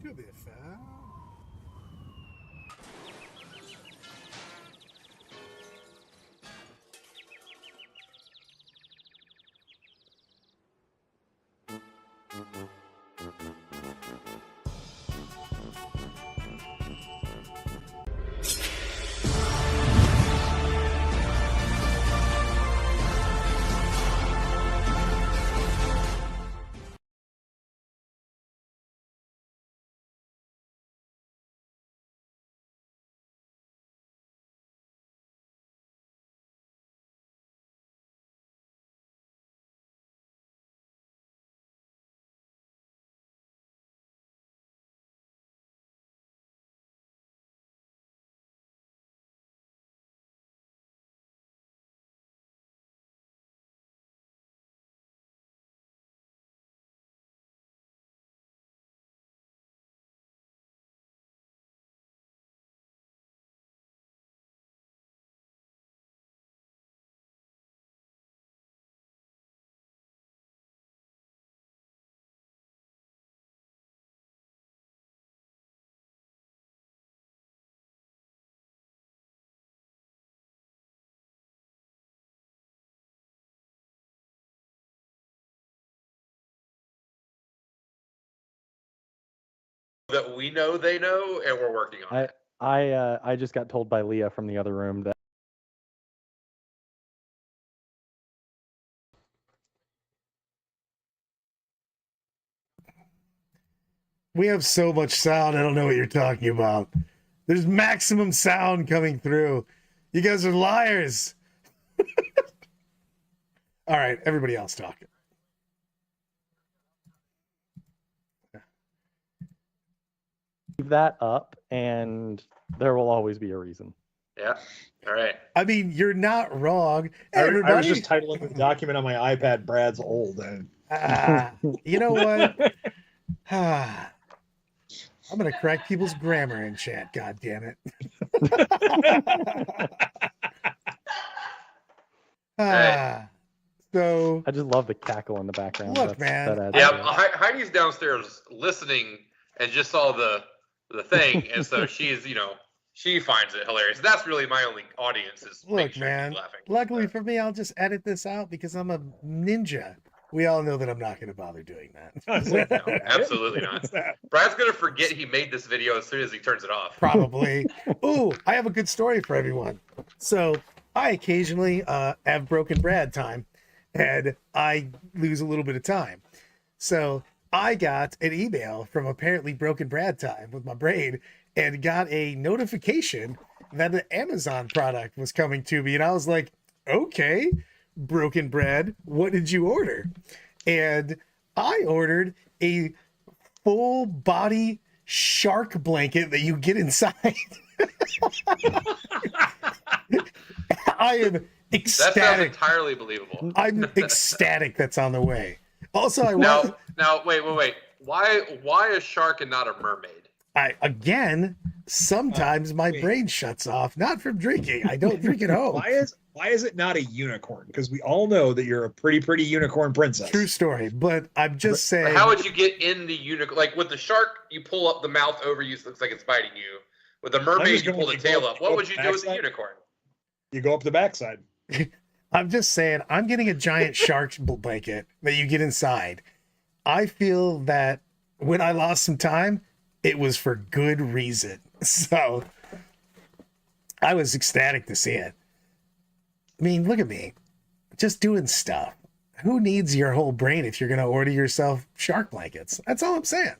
To be fair. That we know they know, and we're working on it. I just got told by Leah from the other room that We have so much sound, I don't know what you're talking about. There's maximum sound coming through. You guys are liars. All right, everybody else talking. leave that up, and there will always be a reason. Yeah. All right. I mean, you're not wrong. Hey, I everybody. was just titling the document on my iPad, Brad's old. And... You know what? I'm going to correct people's grammar in chat, God damn it. So I just love the cackle in the background. Look, man, that adds Yeah, to it. Heidi's downstairs listening and just saw the thing, and so she's she finds it hilarious. That's really my only audience is look, making sure man. she's laughing. Luckily for me, I'll just edit this out because I'm a ninja. We all know that I'm not going to bother doing that. No, absolutely not. Brad's gonna forget he made this video as soon as he turns it off. Probably. Ooh, I have a good story for everyone. So I occasionally have broken Brad time, and I lose a little bit of time. So I got an email from apparently Broken Brad time with my brain, and got a notification that an Amazon product was coming to me, and I was like, okay, Broken Brad, what did you order? And I ordered a full body shark blanket that you get inside. I am That sounds ecstatic. entirely believable. I'm ecstatic that's on the way. Also, I Now, wait. Why a shark and not a mermaid? Sometimes my wait. brain shuts off, not from drinking. I don't drink at home. Why is it not a unicorn? Because we all know that you're a pretty unicorn princess. True story, but I'm just saying. How would you get in the unicorn? Like with the shark, you pull up the mouth over you, so it looks like it's biting you. With the mermaid, you pull the tail up. What would you do with the unicorn? You go up the backside. I'm just saying, I'm getting a giant shark blanket that you get inside. I feel that when I lost some time, it was for good reason. So I was ecstatic to see it. I mean, look at me, just doing stuff. Who needs your whole brain if you're going to order yourself shark blankets? That's all I'm saying.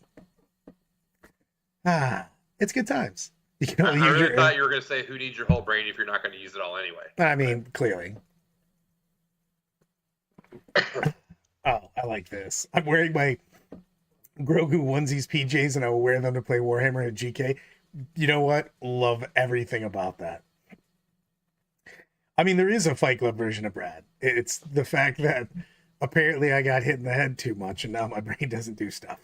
It's good times. You can I only use really your, thought you were going to say, who needs your whole brain if you're not going to use it all anyway? I mean, clearly. Oh, I like this. I'm wearing my Grogu onesies PJs, and I will wear them to play Warhammer at GK. You know what? Love everything about that. I mean, there is a Fight Club version of Brad. It's the fact that apparently I got hit in the head too much, and now my brain doesn't do stuff.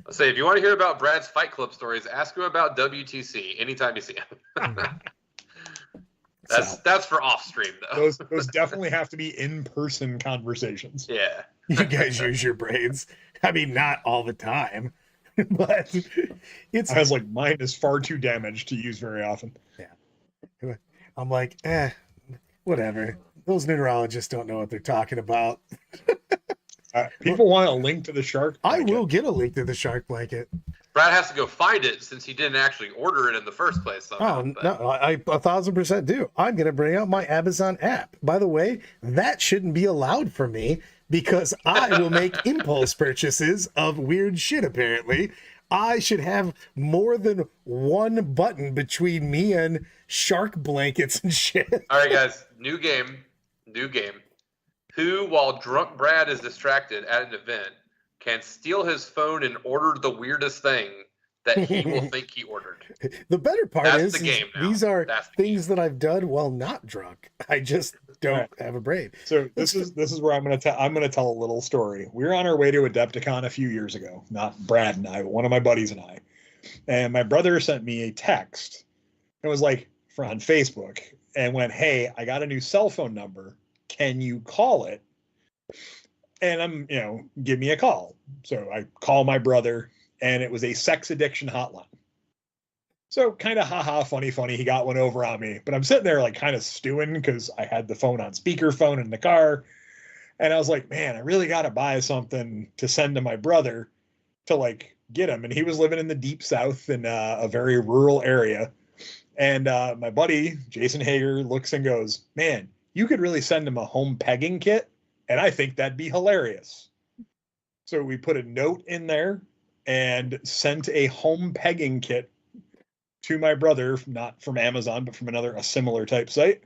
Let's say, if you want to hear about Brad's Fight Club stories, ask him about WTC anytime you see him. That's for off stream though. Those definitely have to be in-person conversations. Yeah. You guys use your brains. I mean, not all the time. but it's I was like, mine is far too damaged to use very often. I'm like, whatever. Those neurologists don't know what they're talking about. People want a link to the shark. I blanket. will get a link to the shark blanket. Brad has to go find it since he didn't actually order it in the first place. Somehow, Oh but- no, I 1,000% do. I'm gonna bring out my Amazon app. By the way, that shouldn't be allowed for me because I will make impulse purchases of weird shit. Apparently, I should have more than one button between me and shark blankets and shit. All right, guys. New game. Who, while drunk Brad is distracted at an event, can steal his phone and order the weirdest thing that he will think he ordered? The better part That's is the game now. these are That's the things that I've done while not drunk. I just don't have a brain. So this is where I'm gonna tell a little story. We were on our way to Adepticon a few years ago. Not Brad and I, but one of my buddies and I. And my brother sent me a text. It was like on Facebook and went, "Hey, I got a new cell phone number. Can you call it?" And I'm, give me a call. So I call my brother, and it was a sex addiction hotline. So kind of haha, funny. He got one over on me, but I'm sitting there like kind of stewing because I had the phone on speakerphone in the car. And I was like, man, I really got to buy something to send to my brother to like get him. And he was living in the deep South in a very rural area. And my buddy, Jason Hager, looks and goes, man, you could really send him a home pegging kit. And I think that'd be hilarious. So we put a note in there and sent a home pegging kit to my brother, not from Amazon, but from a similar type site.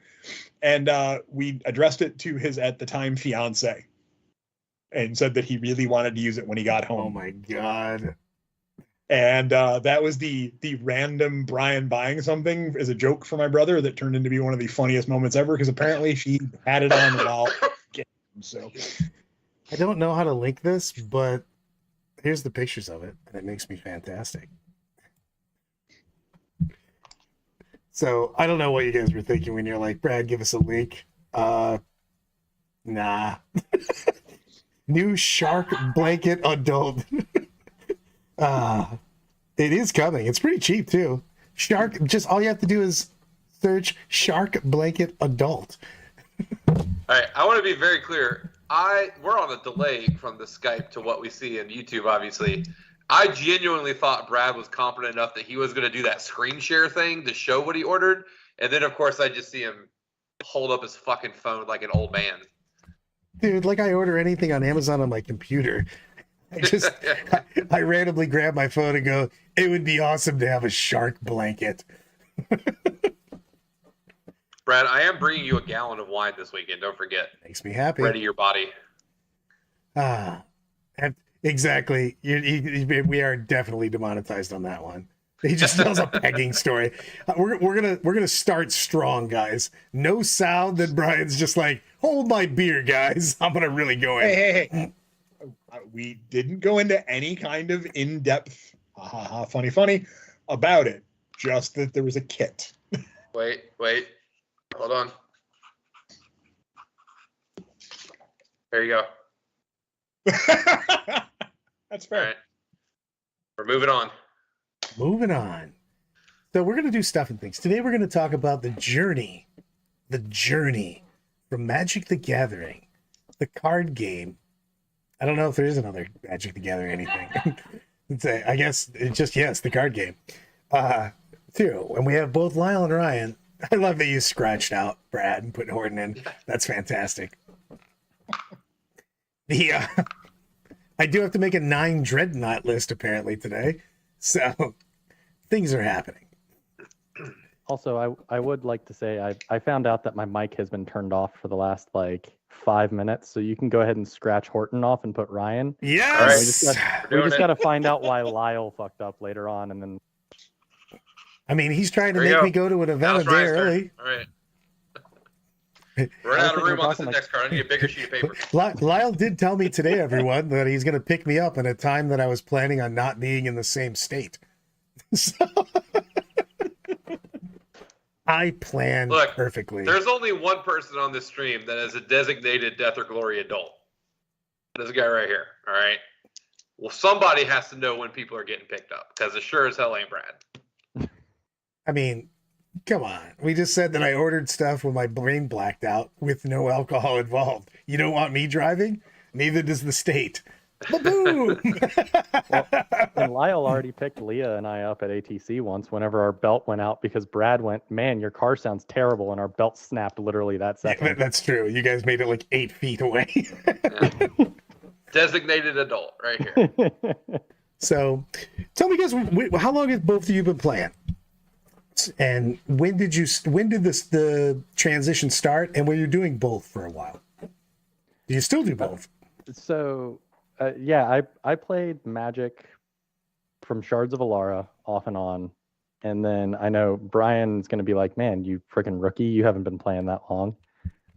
And we addressed it to his, at the time, fiance, and said that he really wanted to use it when he got Oh home. my god. And that was the random Brian buying something as a joke for my brother that turned into be one of the funniest moments ever, because apparently she had it on while getting him. So I don't know how to link this, but here's the pictures of it, and it makes me fantastic. So I don't know what you guys were thinking when you're like, Brad, give us a link. Nah. New shark blanket adult. It is coming. It's pretty cheap too. Shark, just all you have to do is search shark blanket adult. All right, I want to be very clear. We're on a delay from the Skype to what we see in YouTube, obviously. I genuinely thought Brad was confident enough that he was going to do that screen share thing to show what he ordered. And then, of course, I just see him hold up his fucking phone like an old man. Dude, like I order anything on Amazon on my computer. I randomly grab my phone and go, it would be awesome to have a shark blanket. Brad, I am bringing you a gallon of wine this weekend. Don't forget. Makes me happy. Ready your body. Exactly. We are definitely demonetized on that one. He just tells a pegging story. We're gonna start strong, guys. No sound that Brian's just like, hold my beer, guys. I'm gonna really go in. hey. We didn't go into any kind of in-depth, funny about it. Just that there was a kit. Wait. Hold on. There you go. That's All fair. right. We're moving on. Moving on. So we're gonna do stuff and things. Today we're gonna talk about the journey from Magic the Gathering, the card game. I don't know if there is another Magic the Gathering anything. I guess it's just the card game. Too. And we have both Lyle and Ryan. I love that you scratched out Brad and put Horton in. That's fantastic. I do have to make a 9 Dreadnought list apparently today. So things are happening. Also, I would like to say I found out that my mic has been turned off for the last 5 minutes, so you can go ahead and scratch Horton off and put Ryan. Yes. We just got to find out why Lyle fucked up later on, and then I mean, he's trying to There you make go. me go to an Now event a it's day Ryan's turn. early. All right. We're out of room on this index card. I need a bigger sheet of paper. Lyle did tell me today, everyone, that he's going to pick me up at a time that I was planning on not being in the same state. So I planned Look, perfectly. There's only one person on this stream that is a designated death or glory adult. This guy right here. All right. Well, somebody has to know when people are getting picked up because it sure as hell ain't Brad. I mean, come on. We just said that I ordered stuff when my brain blacked out with no alcohol involved. You don't want me driving? Neither does the state. Boom! And Lyle already picked Leah and I up at ATC once whenever our belt went out because Brad went, man, your car sounds terrible. And our belt snapped literally that second. That's true. You guys made it like 8 feet away. Yeah. Designated adult right here. So tell me guys, how long have both of you been playing? And when did the transition start, and were you doing both for a while? Do you still do both? So, yeah, I played Magic from Shards of Alara off and on. And then I know Brian's going to be like, man, you freaking rookie. You haven't been playing that long.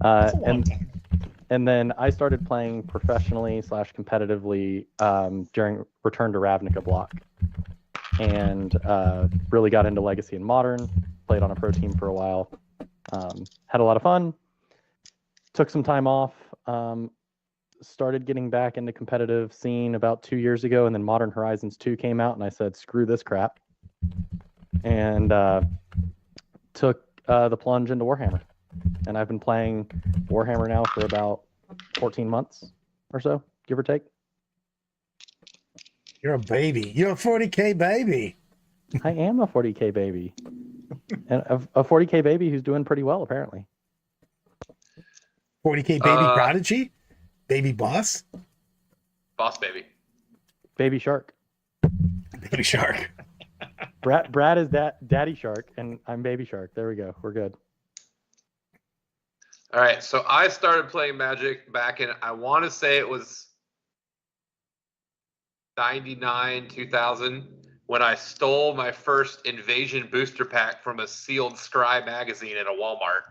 That's a long time. And then I started playing professionally / competitively during Return to Ravnica block. And really got into Legacy and Modern, played on a pro team for a while. Had a lot of fun. Took some time off. Started getting back into competitive scene about 2 years ago, and then Modern Horizons 2 came out, and I said, screw this crap. And took the plunge into Warhammer. And I've been playing Warhammer now for about 14 months or so, give or take. You're a baby. You're a 40K baby. I am a 40K baby. And a 40K baby who's doing pretty well, apparently. 40K baby prodigy? Baby boss? Boss baby. Baby Shark. Baby shark. Brad is Daddy Shark, and I'm Baby Shark. There we go. We're good. All right, so I started playing Magic back in, I want to say it was 99, 2000, when I stole my first Invasion booster pack from a sealed Scry magazine at a Walmart.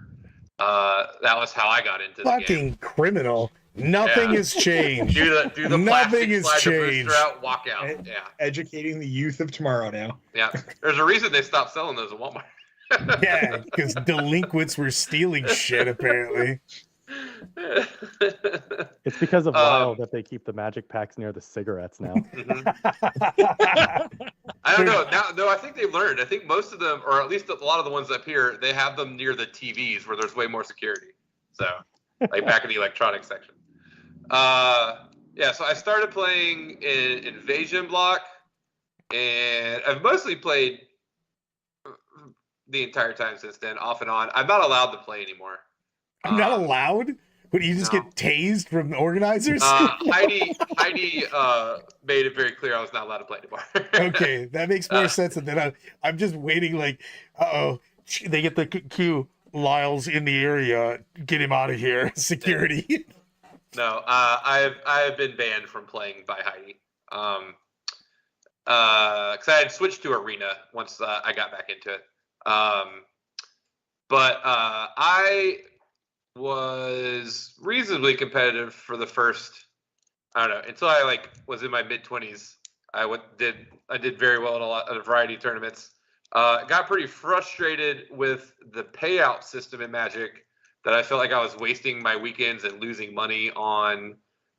That was how I got into the game. Fucking criminal. Nothing has changed. Do the Nothing plastic has slide the changed. booster out, walk out. Yeah, Educating the youth of tomorrow now. yeah. There's a reason they stopped selling those at Walmart. Yeah, because delinquents were stealing shit, apparently. It's because of Lyle that they keep the Magic packs near the cigarettes now. I don't know. No, I think they've learned. I think most of them, or at least a lot of the ones up here, they have them near the TVs where there's way more security. So, like back in the electronics section. Yeah, so I started playing in Invasion block, and I've mostly played the entire time since then, off and on. I'm not allowed to play anymore. I'm not allowed? Would you just No. get tased from the organizers? Heidi made it very clear I was not allowed to play anymore. Okay, that makes more sense than that. I'm just waiting like, uh-oh, they get the cue. Lyle's in the area. Get him out of here. Security. No, I have been banned from playing by Heidi. Because I had switched to Arena once I got back into it. But I was reasonably competitive for the first, I don't know, until I was in my mid-20s. I did very well in a variety of tournaments. Got pretty frustrated with the payout system in Magic, that I felt like I was wasting my weekends and losing money on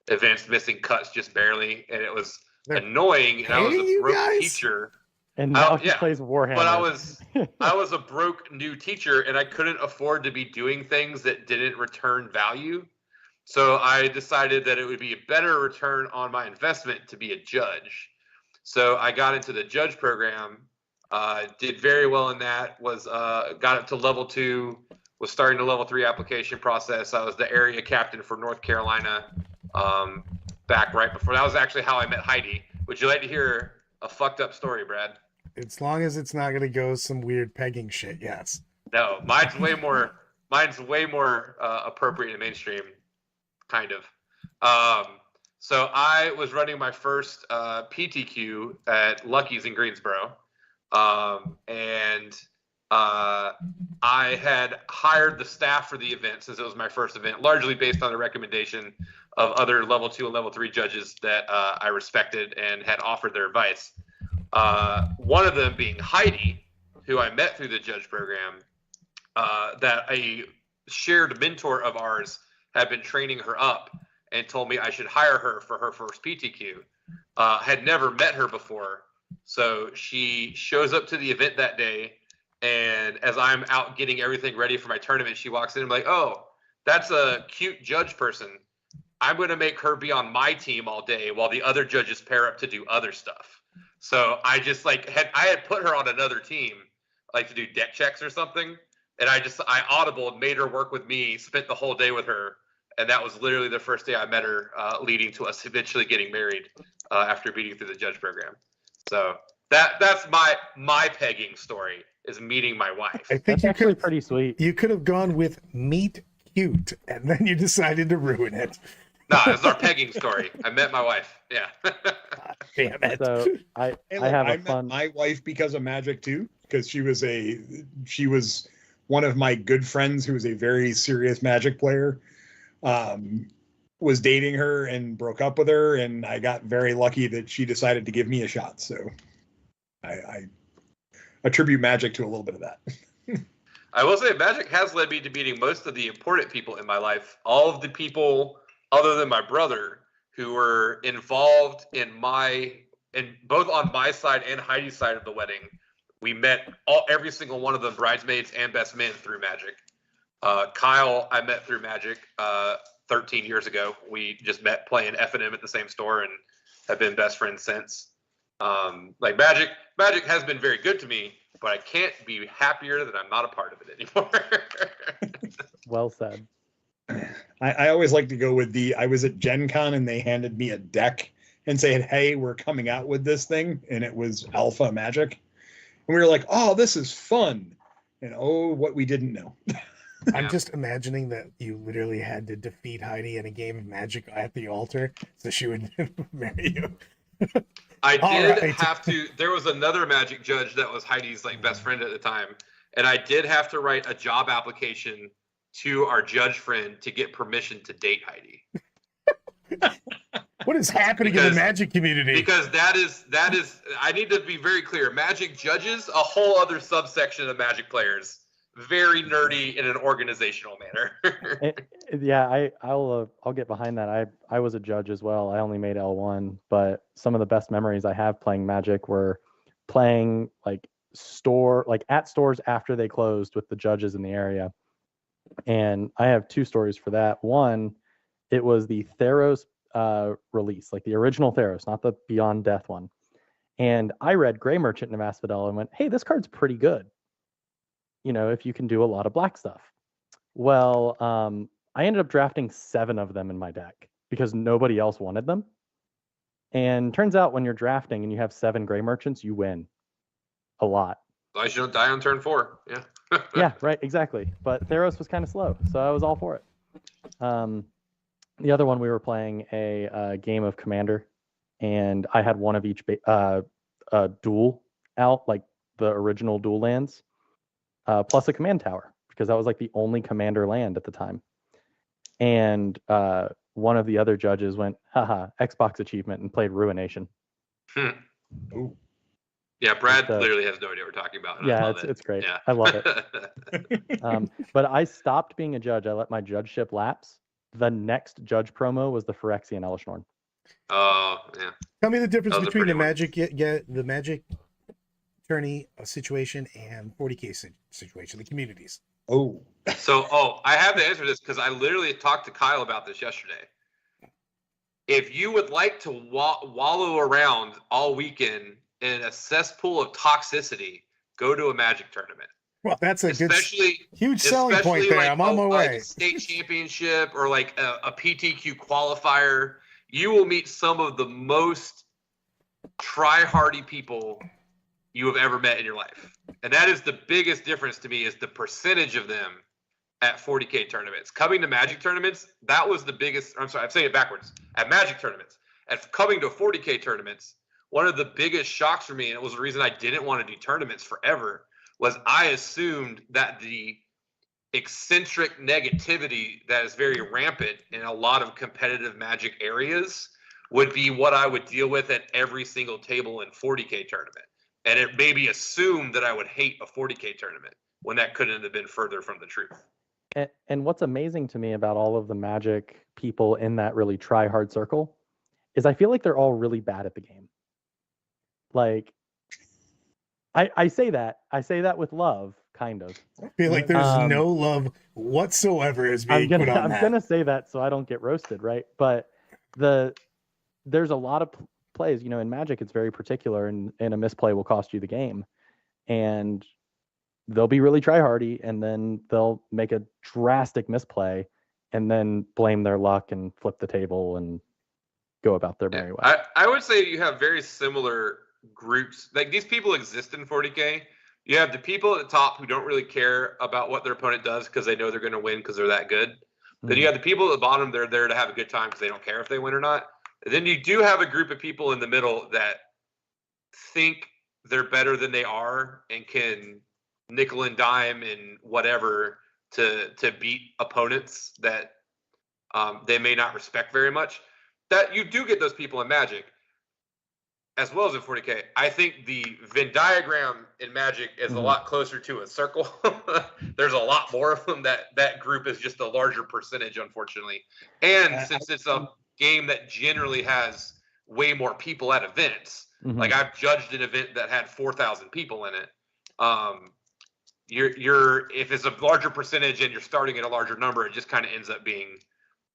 events missing cuts just barely, and it was annoying. And I was a broke teacher. And now he plays Warhammer. But I was a broke new teacher, and I couldn't afford to be doing things that didn't return value. So I decided that it would be a better return on my investment to be a judge. So I got into the judge program, did very well in that, got up to level 2, was starting the level 3 application process. I was the area captain for North Carolina back right before. That was actually how I met Heidi. Would you like to hear a fucked up story, Brad? As long as it's not going to go some weird pegging shit, yes. No, mine's way more appropriate and mainstream, kind of. So I was running my first PTQ at Lucky's in Greensboro, and I had hired the staff for the event since it was my first event, largely based on the recommendation of other level 2 and level 3 judges that I respected and had offered their advice. One of them being Heidi, who I met through the judge program, that a shared mentor of ours had been training her up and told me I should hire her for her first PTQ. had never met her before. So she shows up to the event that day, and as I'm out getting everything ready for my tournament, she walks in and I'm like, oh, that's a cute judge person. I'm going to make her be on my team all day while the other judges pair up to do other stuff. So I just I had put her on another team, like to do deck checks or something. And I audible and made her work with me, spent the whole day with her. And that was literally the first day I met her, leading to us eventually getting married after beating through the judge program. So that's my pegging story, is meeting my wife. I think That's you actually could pretty sweet. you could have gone with meet cute, and then you decided to ruin it. No, it was our pegging story. I met my wife. Yeah. God damn it. So I Hey, I look, have a met fun. my wife because of Magic too, because she was one of my good friends who was a very serious Magic player. Was dating her and broke up with her, and I got very lucky that she decided to give me a shot. So I attribute Magic to a little bit of that. I will say Magic has led me to meeting most of the important people in my life. All of the people other than my brother who were involved in both on my side and Heidi's side of the wedding. We met every single one of the bridesmaids and best men through Magic. Kyle, I met through Magic 13 years ago. We just met playing F&M at the same store and have been best friends since. Magic has been very good to me, but I can't be happier that I'm not a part of it anymore. Well said. I always like to go with I was at Gen Con and they handed me a deck and said, hey, we're coming out with this thing. And it was Alpha Magic. And we were like, oh, this is fun. And oh, what we didn't know. I'm just imagining that you literally had to defeat Heidi in a game of Magic at the altar so she would marry you. I All did right. have to. There was another Magic judge that was Heidi's best friend at the time, and I did have to write a job application to our judge friend to get permission to date Heidi. What is happening in the Magic community? Because that is. I need to be very clear. Magic judges, a whole other subsection of Magic players, very nerdy in an organizational manner. Yeah, I'll get behind that. I was a judge as well. I only made L1, but some of the best memories I have playing Magic were playing at stores after they closed with the judges in the area. And I have two stories for that. One, it was the Theros release, like the original Theros, not the Beyond Death one. And I read Grey Merchant in Asphodel and went, hey, this card's pretty good. If you can do a lot of black stuff. Well, I ended up drafting 7 of them in my deck because nobody else wanted them. And turns out when you're drafting and you have 7 Grey Merchants, you win a lot. I should don't die on turn 4. Yeah. Yeah, right, exactly. But Theros was kind of slow, so I was all for it. The other one, we were playing a game of Commander, and I had one of each duel out, like the original duel lands, plus a command tower, because that was the only Commander land at the time. And one of the other judges went, haha, Xbox achievement, and played Ruination. Ooh. Yeah, Brad clearly has no idea what we're talking about. Yeah, it's great. Yeah. I love it. But I stopped being a judge. I let my judgeship lapse. The next judge promo was the Phyrexian Elishnorn. Oh, yeah. Tell me the difference That was a between the pretty Magic, the Magic tourney situation and 40K situation, the communities. Oh. So, I have to answer this because I literally talked to Kyle about this yesterday. If you would like to wallow around all weekend in a cesspool of toxicity, go to a Magic tournament. Well, that's a huge selling point especially there. I'm on my way. a state championship or a PTQ qualifier. You will meet some of the most try-hardy people you have ever met in your life. And that is the biggest difference to me, is the percentage of them at 40K tournaments. Coming to Magic tournaments, that was the biggest. I'm sorry, I'm saying it backwards. At Magic tournaments, at coming to 40K tournaments, one of the biggest shocks for me, and it was the reason I didn't want to do tournaments forever, was I assumed that the eccentric negativity that is very rampant in a lot of competitive Magic areas would be what I would deal with at every single table in 40K tournament. And it made me assume that I would hate a 40K tournament when that couldn't have been further from the truth. And what's amazing to me about all of the Magic people in that really try-hard circle is I feel like they're all really bad at the game. Like, I say that with love, kind of. I feel like there's no love whatsoever is being put on I'm that. gonna say that so I don't get roasted, right? But there's a lot of plays, you know, in Magic it's very particular, and a misplay will cost you the game. And they'll be really tryhardy, and then they'll make a drastic misplay, and then blame their luck and flip the table and go about their merry way. I would say you have very similar groups. Like, these people exist in 40K. You have the people at the top who don't really care about what their opponent does because they know they're going to win because they're that good. Then you have the people at the bottom, they're there to have a good time because they don't care if they win or not. And then you do have a group of people in the middle that think they're better than they are and can nickel and dime and whatever to beat opponents that they may not respect very much. That you do get those people in Magic as well as in 40K. I think the Venn diagram in Magic is a lot closer to a circle. There's a lot more of them. That group is just a larger percentage, unfortunately. And since it's a game that generally has way more people at events, like I've judged an event that had 4,000 people in it. You're if it's a larger percentage and you're starting at a larger number, it just kind of ends up being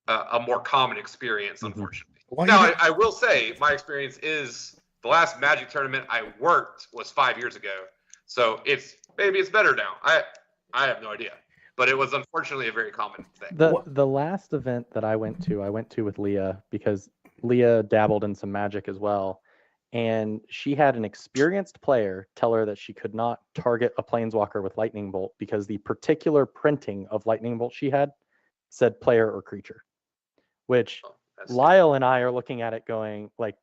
a more common experience, unfortunately. Now, I will say my experience is the last Magic tournament I worked was 5 years ago, so maybe it's better now. I have no idea, but it was unfortunately a very common thing. The last event that I went to with Leah, because Leah dabbled in some Magic as well, and she had an experienced player tell her that she could not target a Planeswalker with Lightning Bolt because the particular printing of Lightning Bolt she had said player or creature, which Lyle and I are looking at it going like,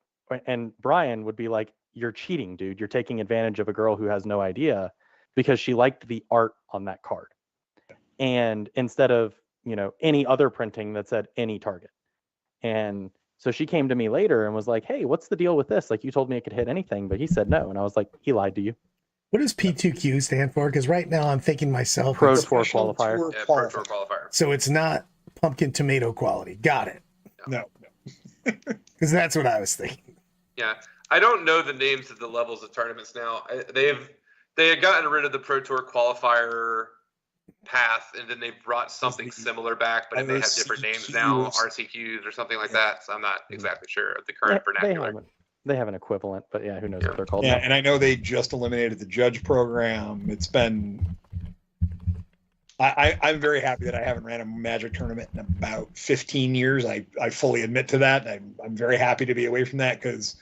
and Brian would be like, you're cheating, dude. You're taking advantage of a girl who has no idea because she liked the art on that card. And instead of, you know, any other printing that said any target. And so she came to me later and was like, hey, what's the deal with this? Like, you told me it could hit anything, but he said no. And I was like, he lied to you. What does P2Q stand for? Because right now I'm thinking myself. Pro Tour Qualifier. Yeah, Pro Tour Qualifier. So it's not pumpkin tomato quality. Got it. No. Because that's what I was thinking. Yeah, I don't know the names of the levels of tournaments now. They had gotten rid of the Pro Tour Qualifier path, and then they brought something similar back, but it may have different names now, RCQs or something like that. So I'm not exactly sure of the current vernacular. They have an equivalent, but yeah, who knows what they're called. Yeah, now. and I know they just eliminated the judge program. It's been. I'm very happy that I haven't ran a Magic tournament in about 15 years. I fully admit to that. I'm very happy to be away from that because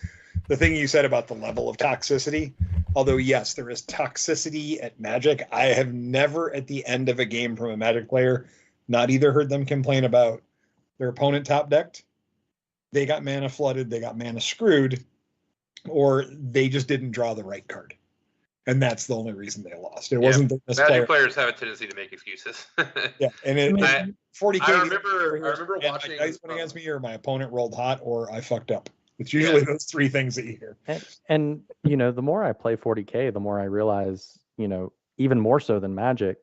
the thing you said about the level of toxicity, although yes, there is toxicity at Magic, I have never at the end of a game from a Magic player not either heard them complain about their opponent top decked, they got mana flooded, they got mana screwed, or they just didn't draw the right card. And that's the only reason they lost. It wasn't the Magic players have a tendency to make excuses. Yeah, and 40K. I remember watching. My dice went against me, or my opponent rolled hot, or I fucked up. It's usually those three things that you hear. And you know, the more I play 40K, the more I realize, you know, even more so than Magic,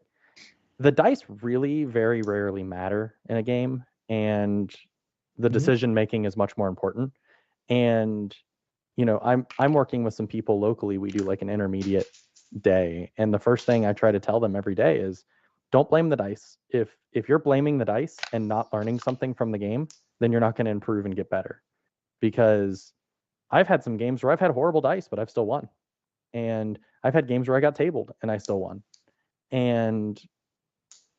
the dice really very rarely matter in a game, and the decision making is much more important. And you know, I'm working with some people locally. We do like an intermediate day, and the first thing I try to tell them every day is, don't blame the dice. If you're blaming the dice and not learning something from the game, then you're not going to improve and get better. Because I've had some games where I've had horrible dice, but I've still won, and I've had games where I got tabled and I still won. And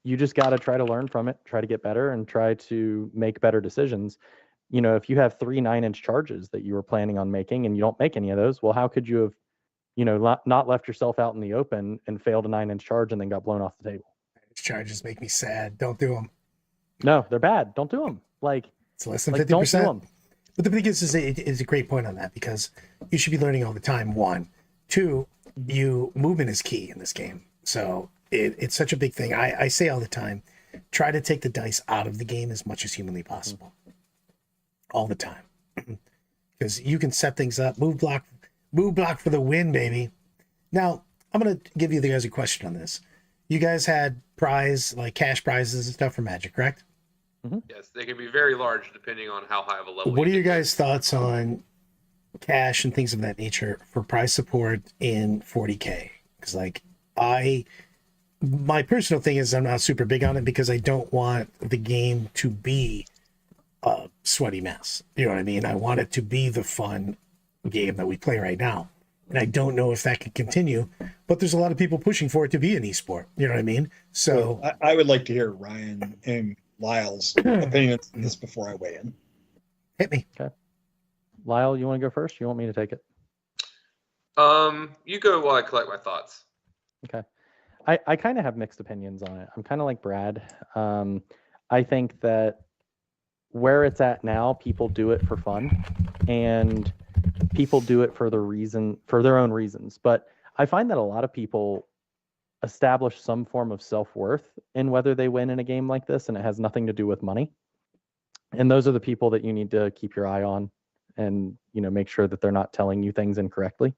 you just got to try to learn from it, try to get better, and try to make better decisions. You know, if you have 3 9-inch charges that you were planning on making and you don't make any of those, well, how could you have, you know, not left yourself out in the open and failed a 9-inch charge and then got blown off the table? These charges make me sad. Don't do them. No, they're bad. Don't do them. Like, it's less than 50%. Don't do them. But the thing is it's a great point on that, because you should be learning all the time. 1, 2, movement is key in this game. So it's such a big thing. I say all the time, try to take the dice out of the game as much as humanly possible. All the time, because you can set things up, move block for the win, baby. Now I'm gonna give you guys a question on this. You guys had prize, like cash prizes and stuff for Magic, correct? Yes, they can be very large depending on how high of a level. What are you your get to. guys' thoughts on cash and things of that nature for prize support in 40K? Because my personal thing is I'm not super big on it because I don't want the game to be a sweaty mess. You know what I mean? I want it to be the fun game that we play right now. And I don't know if that can continue, but there's a lot of people pushing for it to be an esport. You know what I mean? So I would like to hear Ryan and Lyle's opinions on this before I weigh in. hit me. Lyle, you want to go first? You want me to take it? You go while I collect my thoughts. Okay. I kind of have mixed opinions on it. I'm kind of like Brad. I think that where it's at now, people do it for fun, and people do it for their own reasons. But I find that a lot of people establish some form of self-worth in whether they win in a game like this, and it has nothing to do with money. And those are the people that you need to keep your eye on and, make sure that they're not telling you things incorrectly.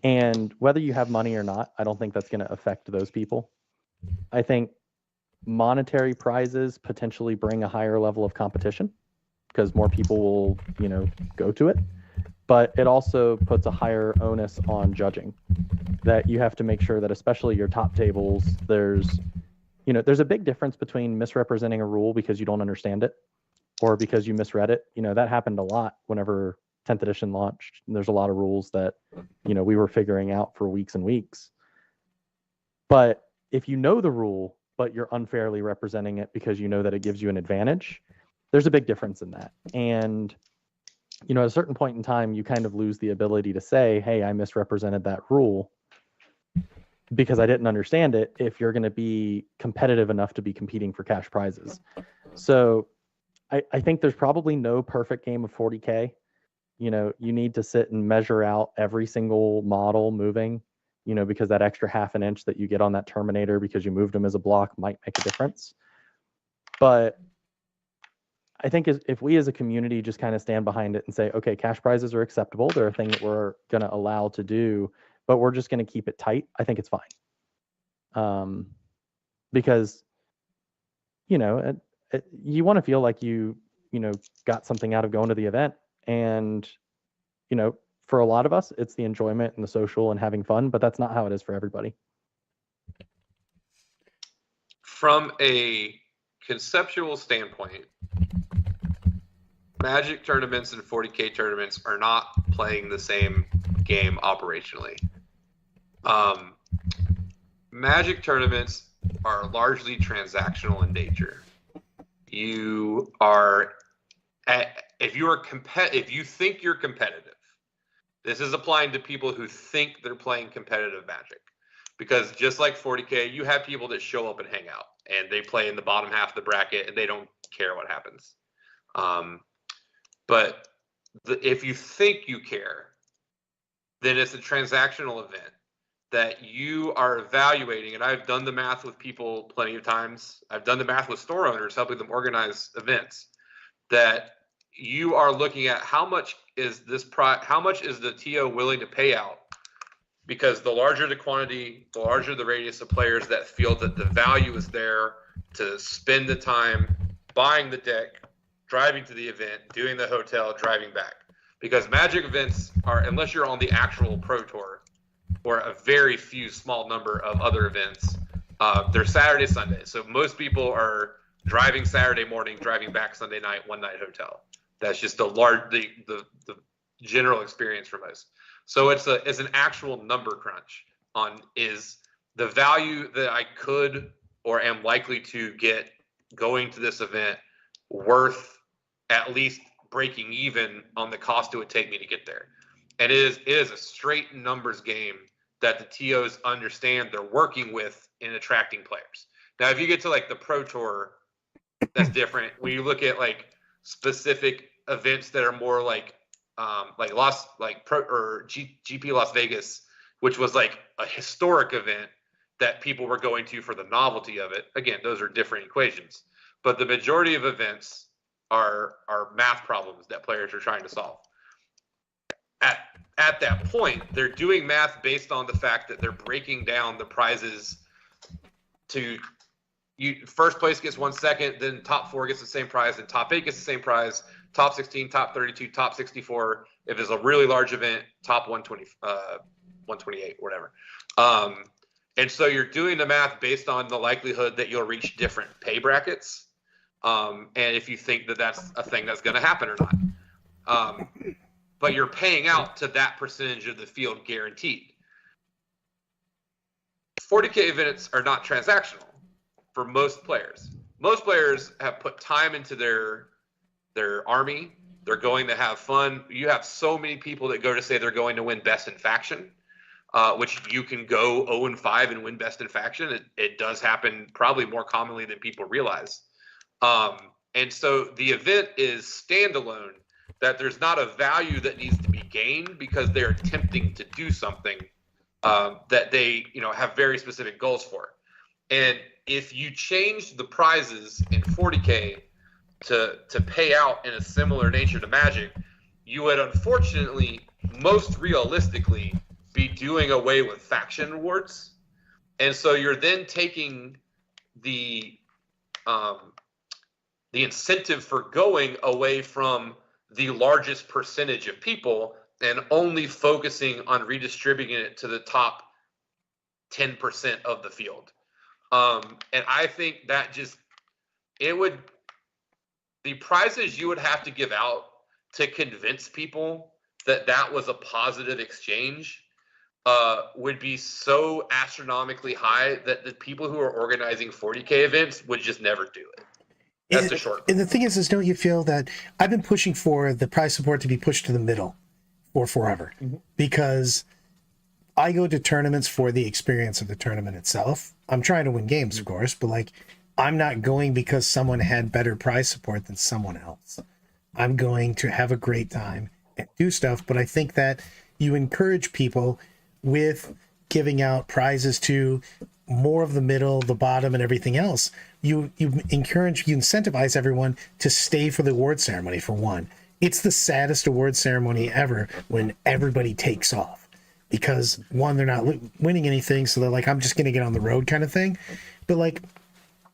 And whether you have money or not, I don't think that's going to affect those people. I think monetary prizes potentially bring a higher level of competition because more people will, go to it. But it also puts a higher onus on judging, that you have to make sure that, especially your top tables, there's a big difference between misrepresenting a rule because you don't understand it or because you misread it. That happened a lot whenever 10th edition launched. There's a lot of rules that, we were figuring out for weeks and weeks. But if you know the rule, but you're unfairly representing it because you know that it gives you an advantage, there's a big difference in that. And, at a certain point in time, you kind of lose the ability to say, hey, I misrepresented that rule because I didn't understand it, if you're going to be competitive enough to be competing for cash prizes. So I think there's probably no perfect game of 40K. You need to sit and measure out every single model moving, because that extra half an inch that you get on that Terminator because you moved him as a block might make a difference. But I think if we as a community just kind of stand behind it and say, okay, cash prizes are acceptable, they're a thing that we're going to allow to do, but we're just going to keep it tight, I think it's fine. Because, you want to feel like you got something out of going to the event. And, for a lot of us, it's the enjoyment and the social and having fun, but that's not how it is for everybody. From a conceptual standpoint, Magic tournaments and 40K tournaments are not playing the same game operationally. Magic tournaments are largely transactional in nature. You are if you think you're competitive, this is applying to people who think they're playing competitive Magic, because just like 40K, you have people that show up and hang out and they play in the bottom half of the bracket and they don't care what happens. But if you think you care, then it's a transactional event that you are evaluating. And I've done the math with people plenty of times. I've done the math with store owners, helping them organize events, that you are looking at how much is the TO willing to pay out? Because the larger the quantity, the larger the radius of players that feel that the value is there to spend the time buying the deck, driving to the event, doing the hotel, driving back. Because Magic events are, unless you're on the actual Pro Tour or a very few small number of other events, they're Saturday, Sunday. So most people are driving Saturday morning, driving back Sunday night, one night hotel. That's just the general experience for most. So it's an actual number crunch on, is the value that I could or am likely to get going to this event worth at least breaking even on the cost it would take me to get there. And it is a straight numbers game that the TOs understand they're working with in attracting players. Now, if you get to like the Pro Tour, that's different. When you look at like specific events that are more like GP Las Vegas, which was like a historic event that people were going to for the novelty of it. Again, those are different equations, but the majority of events are math problems that players are trying to solve. At that point, they're doing math based on the fact that they're breaking down the prizes to first place gets 1 second, then top 4 gets the same prize, and top 8 gets the same prize, top 16, top 32, top 64. If it's a really large event, top 120, 128, whatever. And so you're doing the math based on the likelihood that you'll reach different pay brackets, and if you think that that's a thing that's going to happen or not. But you're paying out to that percentage of the field guaranteed. 40K events are not transactional for most players. Most players have put time into their army. They're going to have fun. You have so many people that go to say they're going to win best in faction, which you can go 0-5 and win best in faction. It does happen probably more commonly than people realize. And so the event is standalone, that there's not a value that needs to be gained because they're attempting to do something that they have very specific goals for. And if you change the prizes in 40K to pay out in a similar nature to Magic, you would unfortunately, most realistically, be doing away with faction rewards. And so you're then taking the incentive for going away from the largest percentage of people and only focusing on redistributing it to the top 10% of the field. And I think that the prizes you would have to give out to convince people that was a positive exchange would be so astronomically high that the people who are organizing 40K events would just never do it. That's the short. And the thing is, don't you feel that I've been pushing for the prize support to be pushed to the middle for forever? Because I go to tournaments for the experience of the tournament itself. I'm trying to win games, of course, but like, I'm not going because someone had better prize support than someone else. I'm going to have a great time and do stuff, but I think that you encourage people with giving out prizes to more of the middle, the bottom, and everything else. You incentivize everyone to stay for the award ceremony, for one. It's the saddest award ceremony ever when everybody takes off because, one, they're not winning anything, so they're like, I'm just going to get on the road kind of thing. But like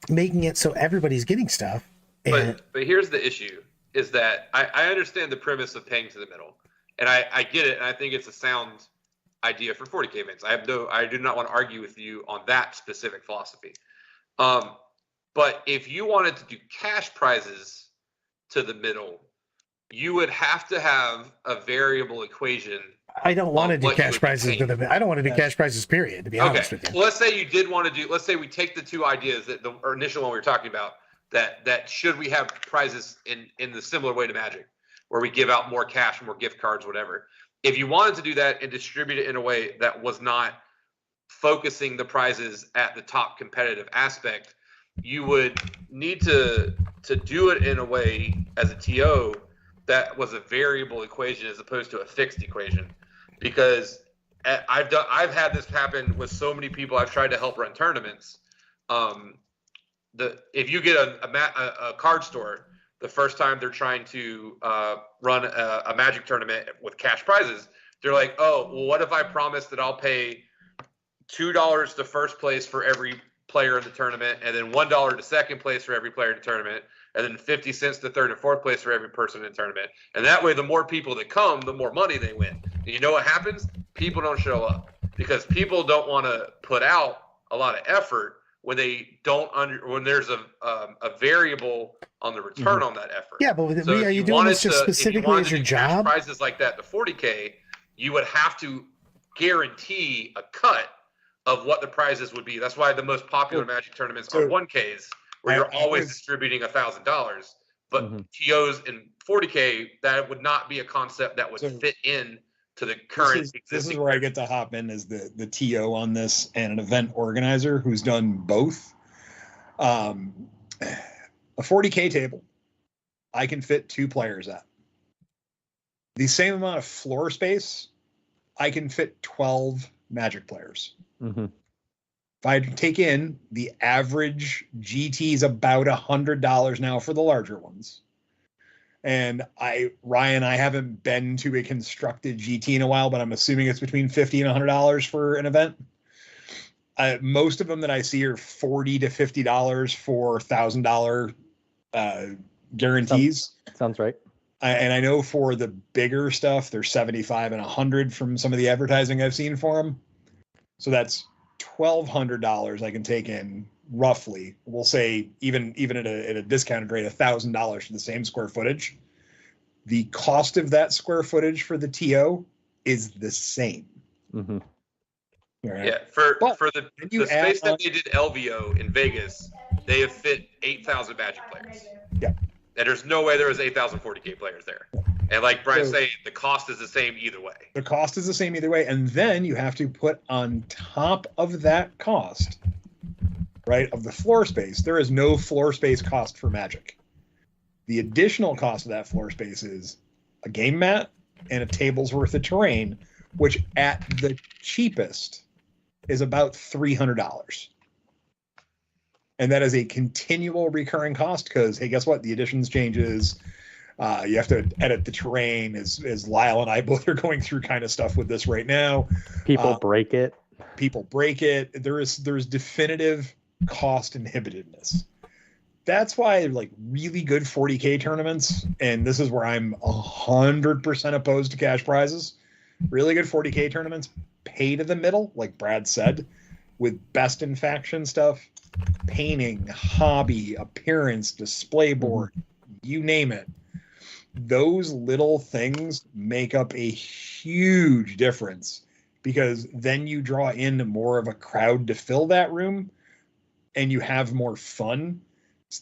making it so everybody's getting stuff. But here's the issue, is that I understand the premise of paying to the middle, and I get it, and I think it's a sound idea for 40K events. I do not want to argue with you on that specific philosophy. But if you wanted to do cash prizes to the middle, you would have to have a variable equation. I don't want to do cash prizes to the. I don't want to do cash prizes, period, to be honest with you. Well, let's say you did want to do. Let's say we take the two ideas that the initial one we were talking about. That should we have prizes in the similar way to Magic, where we give out more cash, more gift cards, whatever. If you wanted to do that and distribute it in a way that was not focusing the prizes at the top competitive aspect, you would need to do it in a way as a TO that was a variable equation as opposed to a fixed equation. Because I've had this happen with so many people I've tried to help run tournaments. If you get a card store, the first time they're trying to run a Magic tournament with cash prizes, they're like, oh, well, what if I promise that I'll pay $2 to first place for every player in the tournament, and then $1 to second place for every player in the tournament, and then 50 cents to third and fourth place for every person in the tournament. And that way, the more people that come, the more money they win. And you know what happens? People don't show up because people don't want to put out a lot of effort when they when there's a variable on the return on that effort. Yeah, but are you doing this just specifically as your job? Prizes like that to 40K, you would have to guarantee a cut of what the prizes would be. That's why the most popular Magic tournaments are 1Ks, where you're always distributing $1,000. But TOs in 40K, that would not be a concept that would fit in to the current existing. This is where I get to hop in as the TO on this and an event organizer who's done both. A 40K table, I can fit 2 players at. The same amount of floor space, I can fit 12 Magic players. If I take in the average GT is about $100 now for the larger ones. And Ryan, I haven't been to a constructed GT in a while, but I'm assuming it's between $50 and $100 for an event. Most of them that I see are $40 to $50 for $1,000 guarantees. Sounds right. And I know for the bigger stuff, they're 75 and 100 from some of the advertising I've seen for them. So that's $1,200 I can take in roughly. We'll say even at a discounted rate, $1,000 for the same square footage. The cost of that square footage for the TO is the same. Mm-hmm. Right? Yeah, for the you space add on- that they did LVO in Vegas, they have fit 8,000 Magic players. Yeah. And there's no way there was 8,000 40K players there. And like Brian's So- saying, the cost is the same either way. The cost is the same either way. And then you have to put on top of that cost, right, of the floor space, there is no floor space cost for Magic. The additional cost of that floor space is a game mat and a table's worth of terrain, which at the cheapest is about $300. And that is a continual recurring cost because, hey, guess what? The editions changes. You have to edit the terrain, as Lyle and I both are going through kind of stuff with this right now. People break it. People break it. There's definitive cost inhibitedness. That's why like really good 40K tournaments, and this is where I'm 100% opposed to cash prizes. Really good 40K tournaments pay to the middle, like Brad said, with best in faction stuff, painting, hobby, appearance, display board, you name it. Those little things make up a huge difference because then you draw in more of a crowd to fill that room and you have more fun.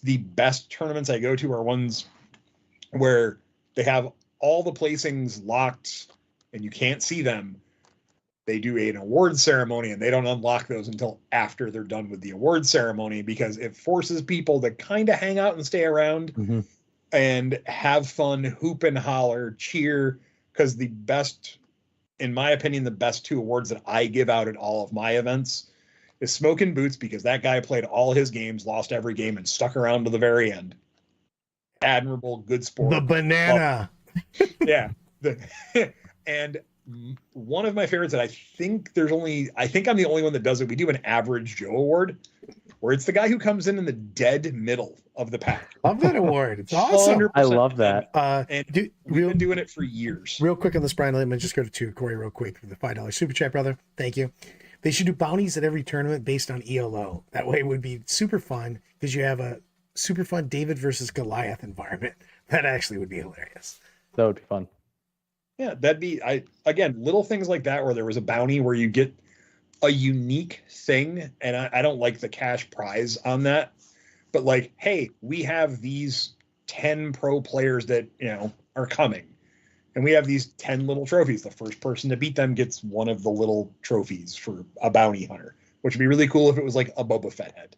The best tournaments I go to are ones where they have all the placings locked and you can't see them. They do an award ceremony and they don't unlock those until after they're done with the award ceremony because it forces people to kind of hang out and stay around and have fun, hoop and holler, cheer. Because the best, in my opinion, the best two awards that I give out at all of my events is Smoking Boots, because that guy played all his games, lost every game, and stuck around to the very end. Admirable, good sport. The banana. Yeah. And one of my favorites that I think I'm the only one that does it. We do an Average Joe award where it's the guy who comes in the dead middle of the pack. Love that award. It's awesome. 100% I love that. And We've we've been doing it for years. Real quick on this, Brian, let me just go to Corey real quick for the $5 super chat, brother. Thank you. They should do bounties at every tournament based on ELO. That way it would be super fun because you have a super fun David versus Goliath environment. That actually would be hilarious. That would be fun. Yeah, that'd be again, little things like that where there was a bounty where you get a unique thing, and I don't like the cash prize on that, but like, hey, we have these 10 pro players that are coming, and we have these 10 little trophies. The first person to beat them gets one of the little trophies for a bounty hunter, which would be really cool if it was like a Boba Fett head.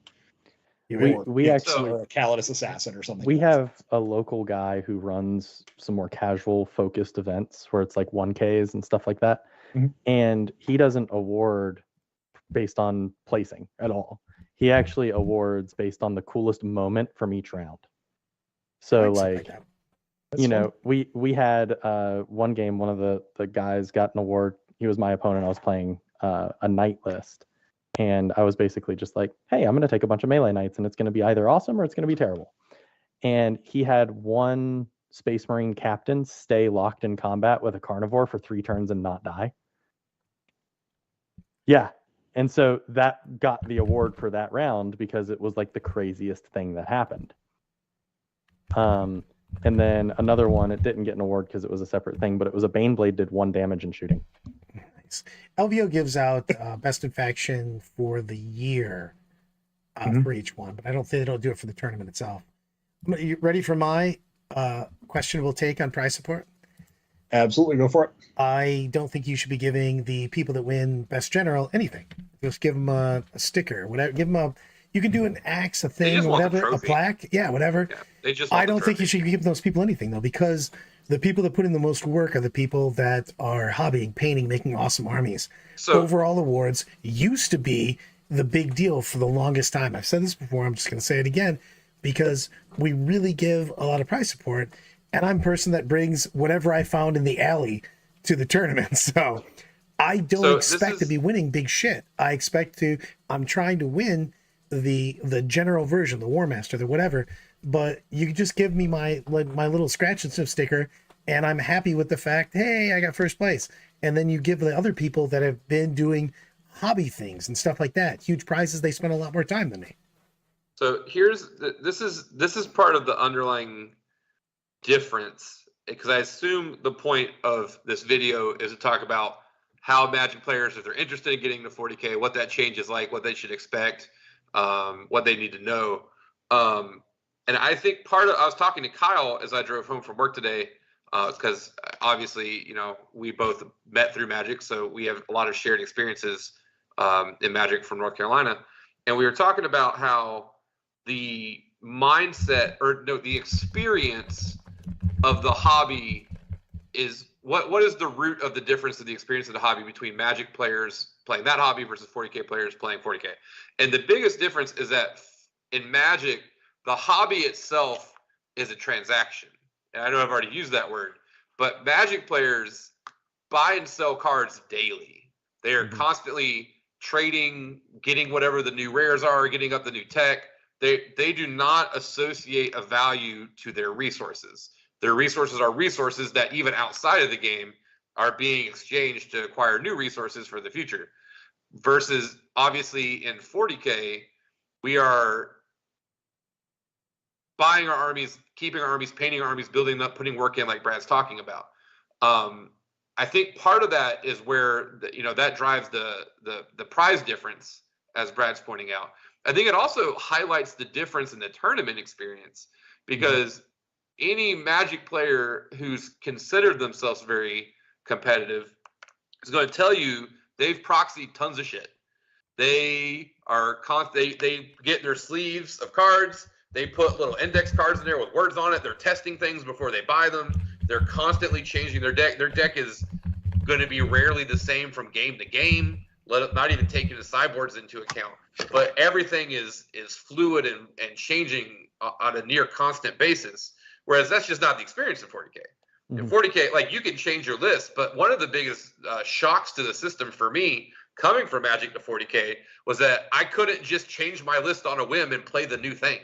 We actually or a Calidus assassin or something. we like that. have a local guy who runs some more casual focused events where it's like 1Ks and stuff like that. Mhm. And he doesn't award based on placing at all. He actually awards based on the coolest moment from each round. So like, that. you know, we had one game, one of the guys got an award. He was my opponent. I was playing a knight list. And I was basically just like, hey, I'm going to take a bunch of melee knights and it's going to be either awesome or it's going to be terrible. And he had one Space Marine captain stay locked in combat with a carnivore for 3 turns and not die. Yeah. And so that got the award for that round because it was like the craziest thing that happened. And then another one, it didn't get an award because it was a separate thing, but it was a Baneblade did 1 damage in shooting. Nice. LVO gives out best in faction for the year for each one, but I don't think they don't do it for the tournament itself. Are you ready for my questionable take on prize support? Absolutely, go for it. I don't think you should be giving the people that win best general anything. Just give them a sticker, whatever. Give them you can do an axe, a thing, just want the whatever, a trophy. plaque, yeah, whatever. Yeah, they just want I the don't think you trophy. should give those people anything though, because the people that put in the most work are the people that are hobbying, painting, making awesome armies. So Overall awards used to be the big deal for the longest time. I've said this before, I'm just going to say it again, because we really give a lot of prize support, and I'm a person that brings whatever I found in the alley to the tournament. So I don't So this expect to is- be winning big shit. I'm trying to win the general version, the War Master, the whatever. But you can just give me my little scratch and sniff sticker, and I'm happy with the fact, hey, I got first place. And then you give the other people that have been doing hobby things and stuff like that huge prizes. They spend a lot more time than me. So this is part of the underlying difference, because I assume the point of this video is to talk about how Magic players, if they're interested in getting to 40K, what that change is like, what they should expect, what they need to know. And I think I was talking to Kyle as I drove home from work today, because obviously, we both met through Magic, so we have a lot of shared experiences in Magic from North Carolina. And we were talking about how the mindset, or no, the experience of the hobby is what is the root of the difference of the experience of the hobby between Magic players playing that hobby versus 40K players playing 40K. And the biggest difference is that in Magic, the hobby itself is a transaction. And I know I've already used that word, but Magic players buy and sell cards daily. They are constantly trading, getting whatever the new rares are, getting up the new tech. They do not associate a value to their resources. Their resources are resources that even outside of the game are being exchanged to acquire new resources for the future. Versus, obviously, in 40K, we are buying our armies, keeping our armies, painting our armies, building up, putting work in, like Brad's talking about. I think part of that is where that drives the prize difference, as Brad's pointing out. I think it also highlights the difference in the tournament experience, because any Magic player who's considered themselves very competitive is going to tell you they've proxied tons of shit. They are they get in their sleeves of cards. They put little index cards in there with words on it. They're testing things before they buy them. They're constantly changing their deck. Their deck is going to be rarely the same from game to game. Not even taking the sideboards into account. But everything is fluid and changing on a near constant basis. Whereas that's just not the experience in 40K. In 40K, like, you can change your list, but one of the biggest shocks to the system for me coming from Magic to 40K was that I couldn't just change my list on a whim and play the new thing.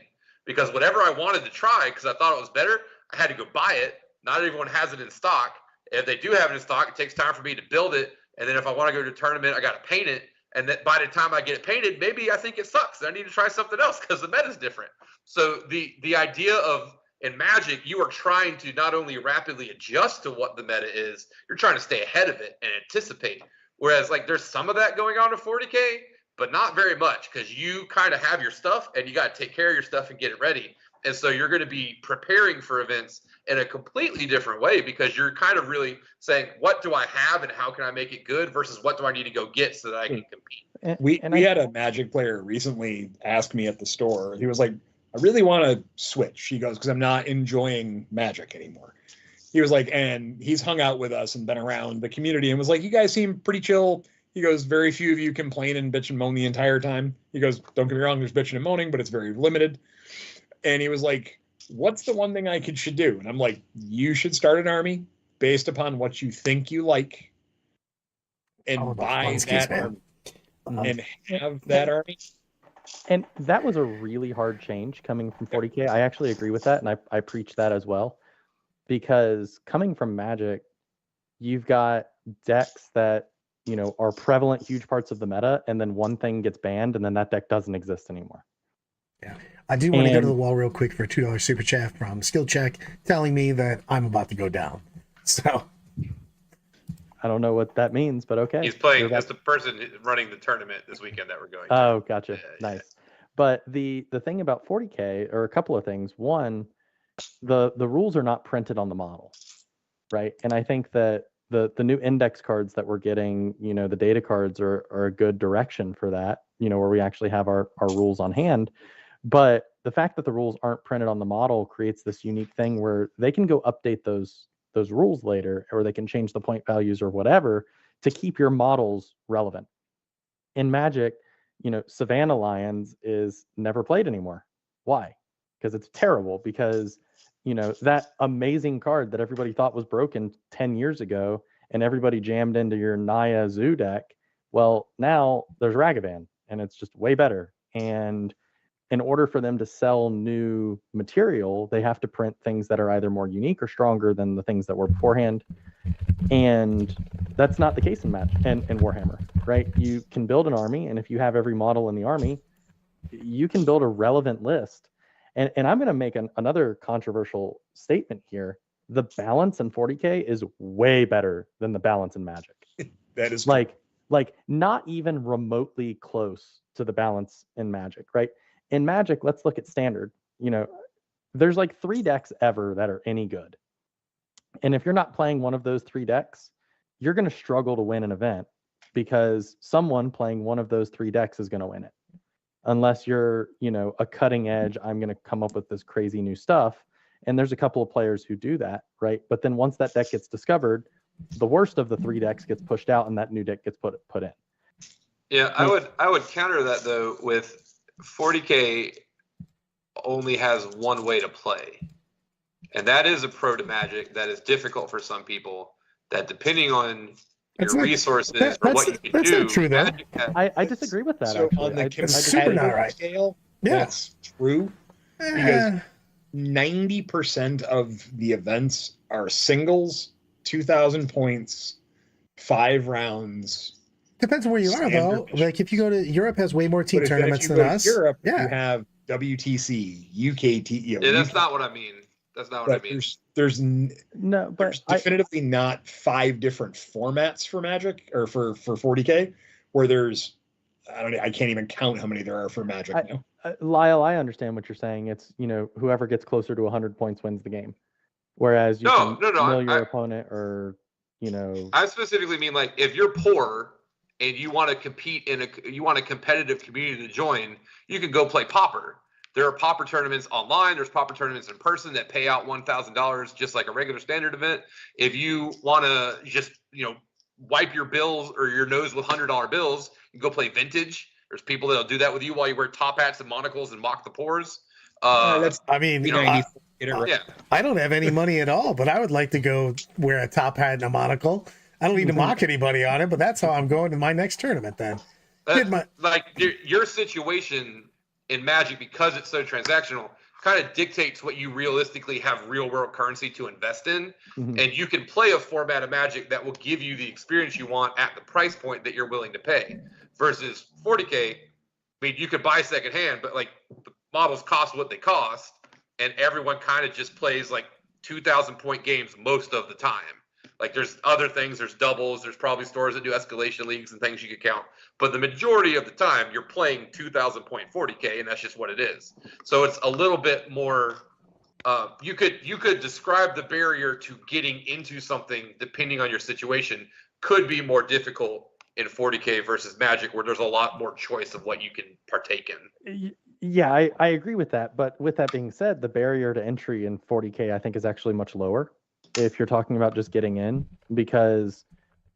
Because whatever I wanted to try, because I thought it was better, I had to go buy it. Not everyone has it in stock. If they do have it in stock, it takes time for me to build it. And then if I want to go to a tournament, I got to paint it. And that by the time I get it painted, maybe I think it sucks. I need to try something else because the meta is different. So the idea of, in Magic, you are trying to not only rapidly adjust to what the meta is, you're trying to stay ahead of it and anticipate. Whereas, like, there's some of that going on in 40K, but not very much, because you kind of have your stuff and you got to take care of your stuff and get it ready. And so you're going to be preparing for events in a completely different way, because you're kind of really saying, what do I have and how can I make it good versus what do I need to go get so that I can compete? We had a Magic player recently ask me at the store. He was like, I really want to switch. He goes, because I'm not enjoying Magic anymore. He was like, and he's hung out with us and been around the community and was like, you guys seem pretty chill. He goes, very few of you complain and bitch and moan the entire time. He goes, don't get me wrong, there's bitching and moaning, but it's very limited. And he was like, what's the one thing I should do? And I'm like, you should start an army based upon what you think you like and buy that army and have that army. And that was a really hard change coming from 40K. I actually agree with that, and I preach that as well. Because coming from Magic, you've got decks that, are prevalent, huge parts of the meta, and then one thing gets banned, and then that deck doesn't exist anymore. Yeah. I do want to go to the wall real quick for a $2 super chat from Skill Check telling me that I'm about to go down. So I don't know what that means, but okay. He's playing as the person running the tournament this weekend that we're going to. Oh, gotcha. Nice. Yeah. But the thing about 40K are a couple of things. One, the rules are not printed on the model, right? And I think that the new index cards that we're getting, the data cards are a good direction for that, where we actually have our rules on hand. But the fact that the rules aren't printed on the model creates this unique thing where they can go update those rules later, or they can change the point values or whatever to keep your models relevant. In Magic, Savannah Lions is never played anymore. Why? Because it's terrible. Because that amazing card that everybody thought was broken 10 years ago and everybody jammed into your Naya Zoo deck, well, now there's Ragavan, and it's just way better. And in order for them to sell new material, they have to print things that are either more unique or stronger than the things that were beforehand. And that's not the case in Warhammer, right? You can build an army, and if you have every model in the army, you can build a relevant list. And I'm going to make another controversial statement here. The balance in 40K is way better than the balance in Magic. That is like not even remotely close to the balance in Magic, right? In Magic, let's look at Standard. You know, there's like 3 decks ever that are any good. And if you're not playing one of those 3 decks, you're going to struggle to win an event because someone playing one of those 3 decks is going to win it. Unless you're, you know, a cutting edge, I'm going to come up with this crazy new stuff. And there's a couple of players who do that, right? But then once that deck gets discovered, the worst of the 3 decks gets pushed out and that new deck gets put in. Yeah, I would counter that though with 40K only has one way to play. And that is a pro to Magic that is difficult for some people, that depending on your resources or what you can that's do. Not true, though. I disagree with that. So actually. on the super not competitive right. scale, Yeah. that's true. Because 90% of the events are singles, 2,000 points, 5 rounds. Depends on where you are, though. Standard. Like if you go to Europe, has way more team But if tournaments you than go to us. Europe, Yeah. you have WTC, UKT. Yeah, that's not what I mean. That's not what I But mean. No, but there's definitively not 5 different formats for Magic or for 40K, where there's I can't even count how many there are for Magic now. Lyle, I understand what you're saying. It's, you know, whoever gets closer to 100 points wins the game. Whereas you can mill your opponent, or, you know. I specifically mean, like, if you're poor and you want to compete you want a competitive community to join, you can go play Pauper. There are Pauper tournaments online. There's Pauper tournaments in person that pay out $1,000 just like a regular standard event. If you want to just, you know, wipe your bills or your nose with $100 bills, you can go play Vintage. There's people that'll do that with you while you wear top hats and monocles and mock the pores. I mean, you know, I don't have any money at all, but I would like to go wear a top hat and a monocle. I don't need to mock anybody on it, but that's how I'm going to my next tournament then. Like your situation in Magic, because it's so transactional, kind of dictates what you realistically have real world currency to invest in. Mhm. And you can play a format of Magic that will give you the experience you want at the price point that you're willing to pay. Versus 40K, I mean, you could buy secondhand, but like the models cost what they cost, and everyone kind of just plays like 2,000 point games most of the time. Like there's other things, there's doubles, there's probably stores that do escalation leagues and things you could count. But the majority of the time you're playing 2,000 point 40K, and that's just what it is. So it's a little bit more, you could describe the barrier to getting into something, depending on your situation, could be more difficult in 40K versus Magic, where there's a lot more choice of what you can partake in. Yeah, I agree with that. But with that being said, the barrier to entry in 40K, I think, is actually much lower if you're talking about just getting in, because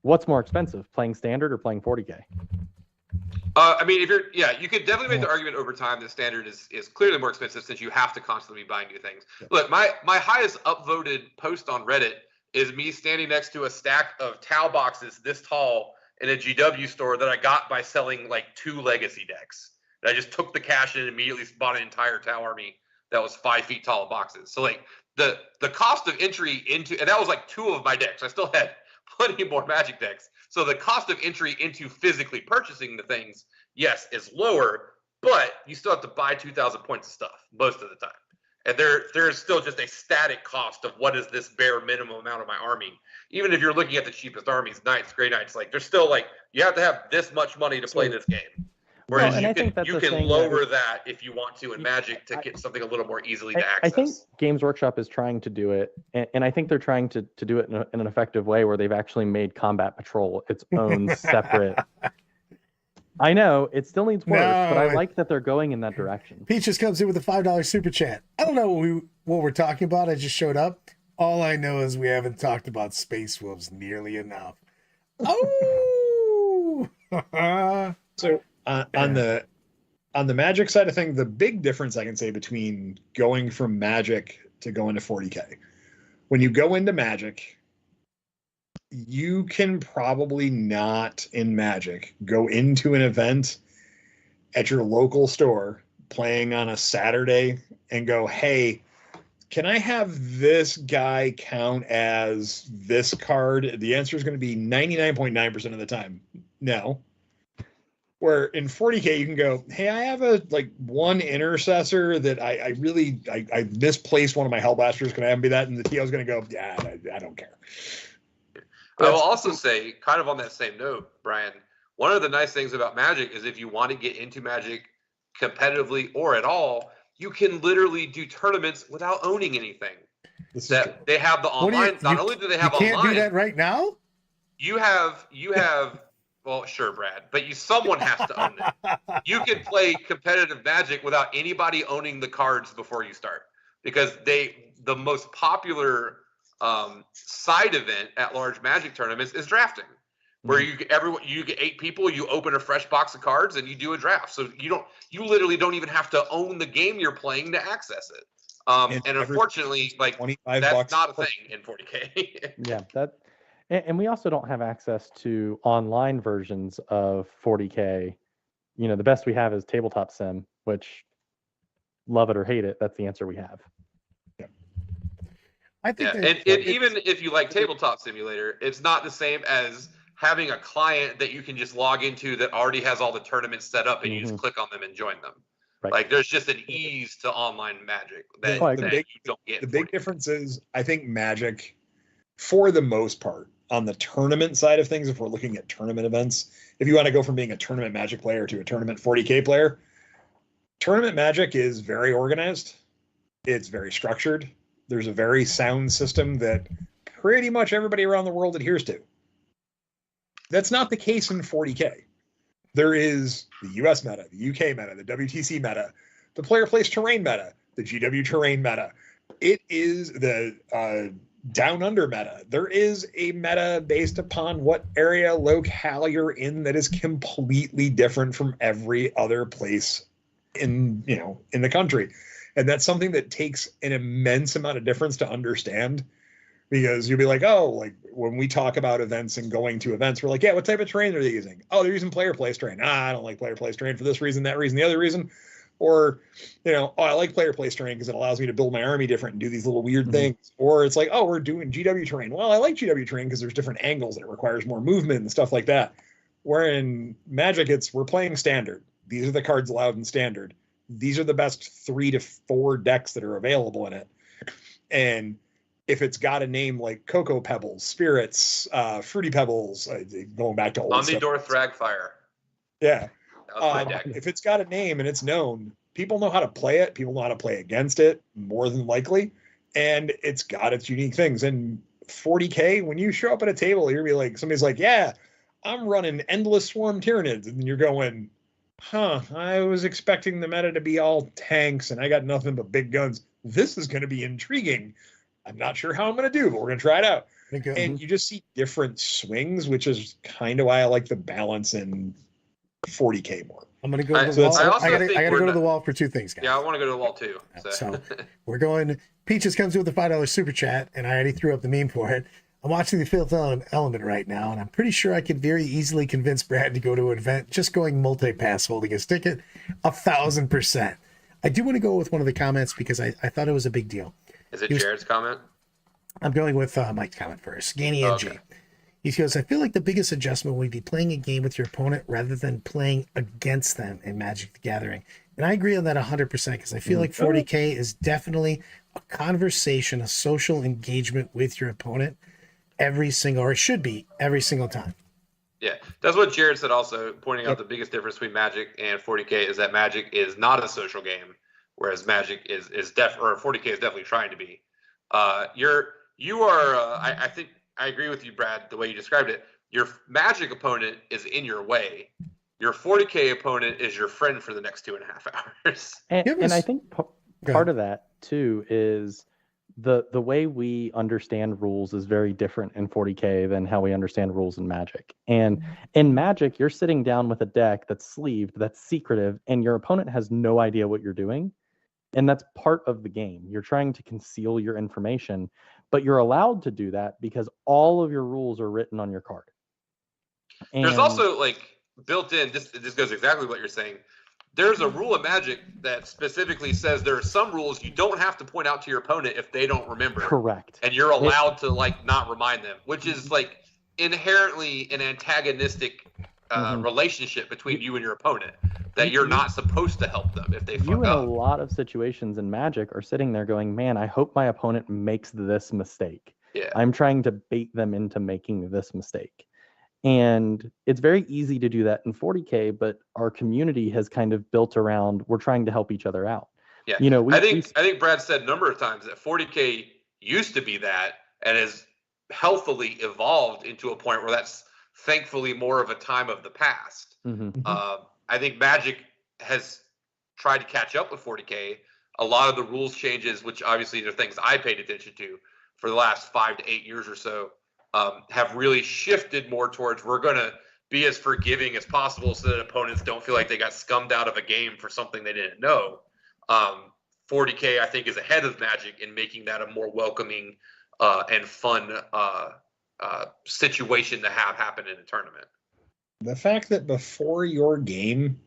what's more expensive, playing Standard or playing 40K? I mean, you could definitely make the argument over time that Standard is clearly more expensive, since you have to constantly be buying new things. Yeah. Look, my highest upvoted post on Reddit is me standing next to a stack of Tau boxes this tall in a GW store that I got by selling like 2 legacy decks. And I just took the cash and immediately bought an entire Tau army that was 5 feet tall of boxes. So like the cost of entry into, and that was like 2 of my decks. I still had plenty more Magic decks. So the cost of entry into physically purchasing the things, yes, is lower, but you still have to buy 2,000 points of stuff most of the time. And there's still just a static cost of what is this bare minimum amount of my army. Even if you're looking at the cheapest armies, Knights, Grey Knights, like there's still like, you have to have this much money to play this game. Whereas you can lower that if you want to in Magic to get something a little more easily to access. I think Games Workshop is trying to do it, and I think they're trying to do it in an effective way where they've actually made Combat Patrol its own separate. I know it still needs work, but I like that they're going in that direction. Peach just comes in with a $5 super chat. I don't know what we're talking about. I just showed up. All I know is we haven't talked about Space Wolves nearly enough. Oh. So on the Magic side of things, the big difference I can say between going from Magic to going to 40K, when you go into Magic, You can probably not in Magic go into an event at your local store playing on a Saturday and go, hey, can I have this guy count as this card? The answer is going to be 99.9% of the time no. Where in 40K you can go, hey, I have a one intercessor that I really misplaced one of my Hellblasters. Can I have him be that? And the TO's going to go, yeah, I don't care. I will also say, kind of on that same note, Brian, one of the nice things about Magic is if you want to get into Magic competitively or at all, you can literally do tournaments without owning anything. They have the online. Not only do they have online, you can't do that right now. You have. Well, sure, Brad, but someone has to own it. You can play competitive Magic without anybody owning the cards before you start, because the most popular side event at large Magic tournaments is drafting, where you get 8 people, you open a fresh box of cards and you do a draft. So you literally don't even have to own the game you're playing to access it. And unfortunately, that's not a thing in 40K. Yeah, and we also don't have access to online versions of 40K. The best we have is Tabletop Sim, which, love it or hate it, that's the answer we have. I think and even if you like Tabletop Simulator, it's not the same as having a client that you can just log into that already has all the tournaments set up and you just click on them and join them. Right. There's just an ease to online Magic that you don't get. The big difference is, I think Magic, for the most part, on the tournament side of things, if we're looking at tournament events, if you want to go from being a tournament Magic player to a tournament 40K player, tournament Magic is very organized. It's very structured. There's a very sound system that pretty much everybody around the world adheres to. That's not the case in 40K. There is the US meta, the UK meta, the WTC meta, the player place terrain meta, the GW terrain meta. It is the down under meta. There is a meta based upon what area locale you're in that is completely different from every other place in the country. And that's something that takes an immense amount of difference to understand, because you'll be like, when we talk about events and going to events, we're like, yeah, what type of terrain are they using? Oh, they're using player place terrain. I don't like player place terrain for this reason, that reason, the other reason. Or, I like player place terrain because it allows me to build my army different and do these little weird things. Or it's like, we're doing GW terrain. Well, I like GW terrain because there's different angles and it requires more movement and stuff like that. Where in Magic, we're playing standard. These are the cards allowed in standard. These are the best 3 to 4 decks that are available in it. And if it's got a name like Cocoa Pebbles, Spirits, Fruity Pebbles, going back to old Omnidor Thragfire. Yeah. If it's got a name and it's known, people know how to play it. People know how to play against it, more than likely. And it's got its unique things. And 40K, when you show up at a table, you'll be like, somebody's like, yeah, I'm running Endless Swarm Tyranids. And you're going, I was expecting the meta to be all tanks and I got nothing but big guns. This is going to be intriguing. I'm not sure how I'm going to do, but we're going to try it out. And you just see different swings, which is kind of why I like the balance in 40K more. I'm going to go to the wall. I got to go to the wall for 2 things, guys. Yeah, I want to go to the wall too. So we're going. Peaches comes with a $5 super chat, and I already threw up the meme for it. I'm watching the Fifth Element right now, and I'm pretty sure I could very easily convince Brad to go to an event just going multi-pass holding his ticket 1,000%. I do want to go with one of the comments because I thought it was a big deal. Is it Jared's comment? I'm going with Mike's comment first. Ganny NG. Okay. He goes, I feel like the biggest adjustment would be playing a game with your opponent rather than playing against them in Magic the Gathering. And I agree on that 100% because I feel like 40K is definitely a conversation, a social engagement with your opponent every single time. Yeah, that's what Jared said also, pointing out the biggest difference between Magic and 40K is that Magic is not a social game, whereas Magic is 40K is definitely trying to be. I think I agree with you, Brad, the way you described it. Your Magic opponent is in your way. Your 40K opponent is your friend for the next 2.5 hours. And I think part of that too is the way we understand rules is very different in 40K than how we understand rules in Magic. And in Magic, you're sitting down with a deck that's sleeved, that's secretive, and your opponent has no idea what you're doing. And that's part of the game. You're trying to conceal your information, but you're allowed to do that because all of your rules are written on your card. And There's also like built in. This goes exactly what you're saying. There's a rule of Magic that specifically says there are some rules you don't have to point out to your opponent if they don't remember. correct. And you're allowed to like not remind them, which is like inherently an antagonistic relationship between you and your opponent. That you're not supposed to help them if they fuck You in a up. lot of situations in Magic are sitting there going, man, I hope my opponent makes this mistake. Yeah. I'm trying to bait them into making this mistake. And it's very easy to do that in 40K, but our community has kind of built around, we're trying to help each other out. Yeah. You know, I think Brad said a number of times that 40K used to be that and has healthily evolved into a point where that's thankfully more of a time of the past. I think Magic has tried to catch up with 40K. A lot of the rules changes, which obviously are things I paid attention to for the last 5 to 8 years or so, have really shifted more towards we're going to be as forgiving as possible so that opponents don't feel like they got scummed out of a game for something they didn't know. 40K, I think, is ahead of Magic in making that a more welcoming and fun situation to have happen in a tournament. The fact that before your game,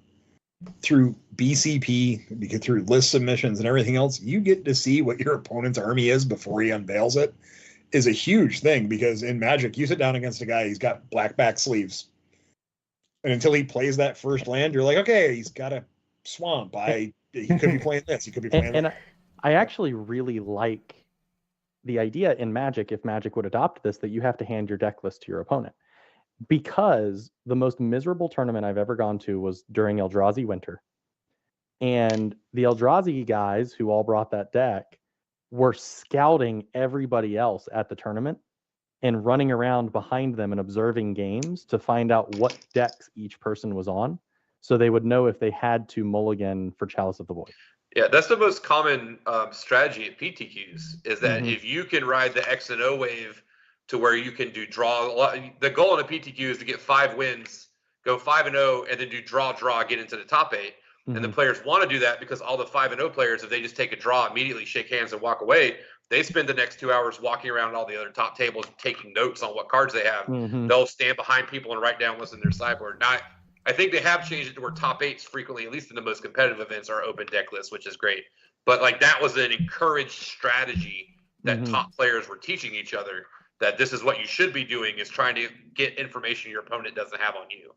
through BCP, through list submissions and everything else, you get to see what your opponent's army is before he unveils it is a huge thing, because in Magic, you sit down against a guy, he's got black back sleeves. And until he plays that first land, you're like, okay, he's got a swamp. He could be playing this. He could be playing that. And I actually really like the idea in Magic, if Magic would adopt this, that you have to hand your deck list to your opponent. Because the most miserable tournament I've ever gone to was during Eldrazi Winter. And the Eldrazi guys who all brought that deck were scouting everybody else at the tournament and running around behind them and observing games to find out what decks each person was on, so they would know if they had to mulligan for Chalice of the Void. Yeah, that's the most common strategy at PTQs, is that if you can ride the X and O wave to where you can do draw. The goal in a PTQ is to get 5 wins, go 5-0, and then do draw, get into the top 8. And the players want to do that because all the 5-0 players, if they just take a draw, immediately shake hands and walk away, they spend the next 2 hours walking around all the other top tables, taking notes on what cards they have. They'll stand behind people and write down what's in their sideboard. Now, I think they have changed it to where top 8s frequently, at least in the most competitive events, are open deck lists, which is great. But like that was an encouraged strategy that top players were teaching each other, that this is what you should be doing, is trying to get information your opponent doesn't have on you.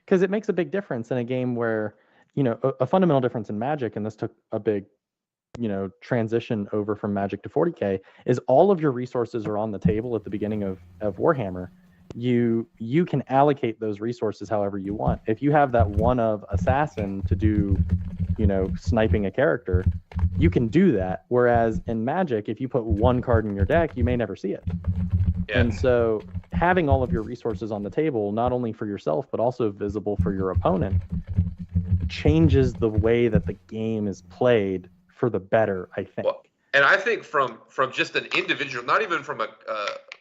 Because it makes a big difference in a game where, you know, a fundamental difference in Magic, and this took a big, you know, transition over from Magic to 40K, is all of your resources are on the table at the beginning of Warhammer. You can allocate those resources however you want. If you have that one of assassin to do, you know, sniping a character, you can do that. Whereas in Magic, if you put one card in your deck, you may never see it. Yeah. And so having all of your resources on the table, not only for yourself, but also visible for your opponent, changes the way that the game is played for the better, I think. Well, and I think from just an individual, not even from a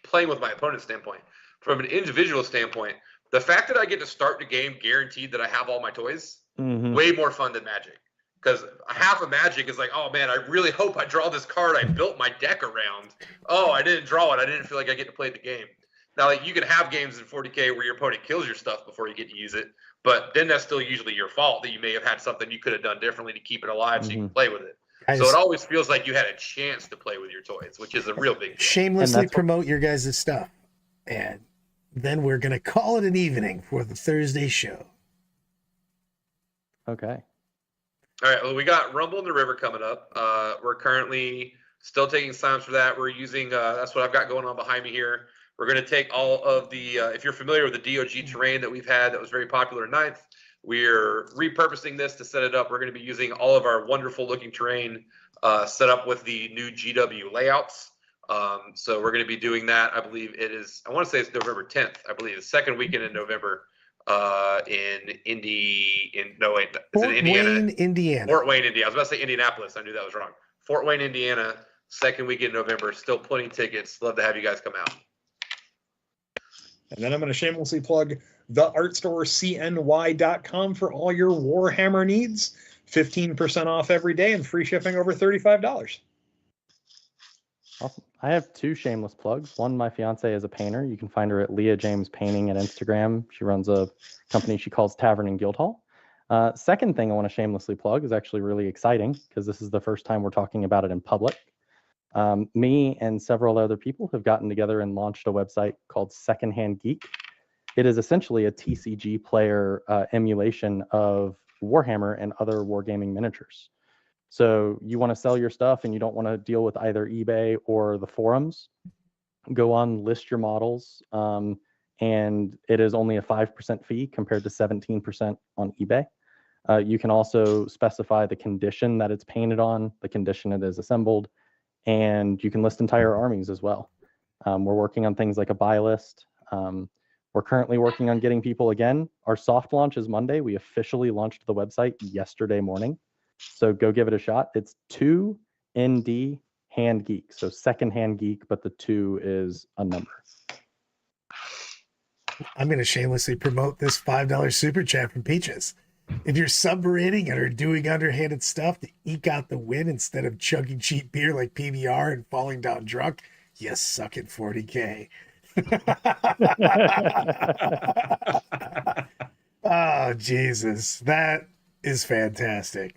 playing with my opponent standpoint, from an individual standpoint, the fact that I get to start the game guaranteed that I have all my toys, way more fun than Magic. Because half of Magic is like, oh man, I really hope I draw this card I built my deck around. Oh, I didn't draw it. I didn't feel like I get to play the game. Now, like, you can have games in 40K where your opponent kills your stuff before you get to use it, but then that's still usually your fault that you may have had something you could have done differently to keep it alive so you can play with it. So it always feels like you had a chance to play with your toys, which is a real big deal. Shamelessly promote your guys' stuff. And then we're going to call it an evening for the Thursday show. Okay. All right. Well, we got Rumble in the River coming up. We're currently still taking signs for that. We're using, that's what I've got going on behind me here. We're going to take all of the, if you're familiar with the DOG terrain that we've had that was very popular in 9th, we're repurposing this to set it up. We're going to be using all of our wonderful looking terrain set up with the new GW layouts. So we're going to be doing that. I believe it is, I want to say it's November 10th. I believe the second weekend in November in Indiana. Fort Wayne, Indiana. Fort Wayne, Indiana. I was about to say Indianapolis. I knew that was wrong. Fort Wayne, Indiana, second weekend in November. Still plenty of tickets. Love to have you guys come out. And then I'm going to shamelessly plug the artstore CNY.com for all your Warhammer needs. 15% off every day and free shipping over $35. Awesome. I have two shameless plugs. One, my fiance is a painter. You can find her at Leah James Painting at Instagram. She runs a company she calls Tavern and Guildhall. Second thing I want to shamelessly plug is actually really exciting because this is the first time we're talking about it in public. Me and several other people have gotten together and launched a website called Secondhand Geek. It is essentially a TCG player emulation of Warhammer and other wargaming miniatures. So you want to sell your stuff and you don't want to deal with either eBay or the forums, go on, list your models, and it is only a 5% fee compared to 17% on eBay. You can also specify the condition that it's painted on, the condition it is assembled, and you can list entire armies as well. We're working on things like a buy list. We're currently working on getting people again. Our soft launch is Monday. We officially launched the website yesterday morning. So go give it a shot. It's 2ND Hand Geek. So Secondhand Geek, but the 2 is a number. I'm going to shamelessly promote this $5 super chat from Peaches. If you're submarinating and are doing underhanded stuff to eke out the win instead of chugging cheap beer like PBR and falling down drunk, you suck at 40K. Oh, Jesus. That is fantastic.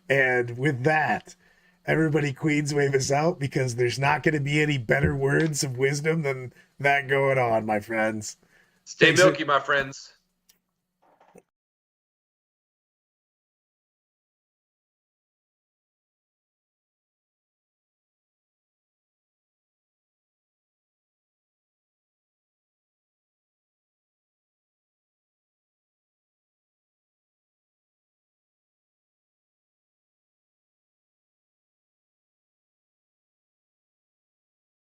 And with that, everybody Queens wave us out because there's not going to be any better words of wisdom than that going on, my friends. Stay Thanks. milky, my friends.